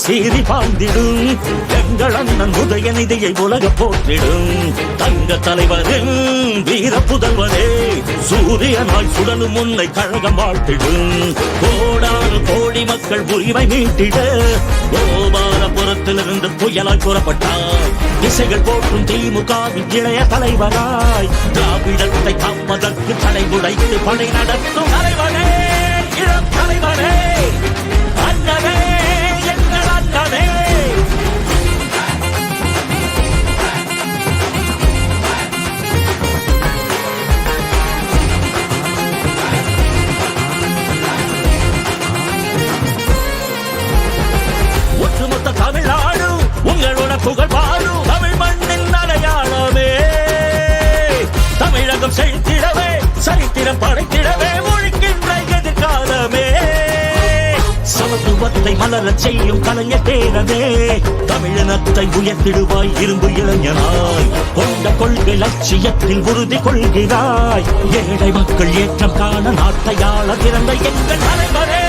சீறி பாய்ந்திடும் எங்கள் அண்ணன் உதயநிதியை உலக போற்றிடும் தங்க தலைவரின் வீர புதல்வரே சூரியனாய் சுடலும் உன்னை கழகம் வாழ்த்திடும் கோடாறு கோடி மக்கள் உரிமை மீட்டிட கோபாலபுரத்திலிருந்து புயலாய் புறப்பட்டார் திசைகள் போற்றும் திமுகவின் இளைய தலைவராய் திராவிடத்தை காப்பதற்கு தடை உடைத்து படை நடத்தும் தலைவரே இளம் தலைவரே அண்ணனே எங்கள் அண்ணனே ஒட்டுமொத்த தமிழ்நாடு உங்களோட புகழ் பாடும் தமிழ் மண்ணின் அடையாளமே தமிழகம் செழித்திடவே சரித்திரம் படைத்திடவே ஒழிக்கின்ற எதிர்காலமே சமத்துவத்தை மலரச் செய்யும் கலைஞர் பேரவே தமிழினத்தை உயர்த்திடுவாய் இரும்பு இளைஞனாய் கொண்ட கொள்கை லட்சியத்தில் உறுதி கொள்கிறாய் ஏழை மக்கள் ஏற்றம் காண நாட்டையாள திறந்த எங்கள் தலைவரே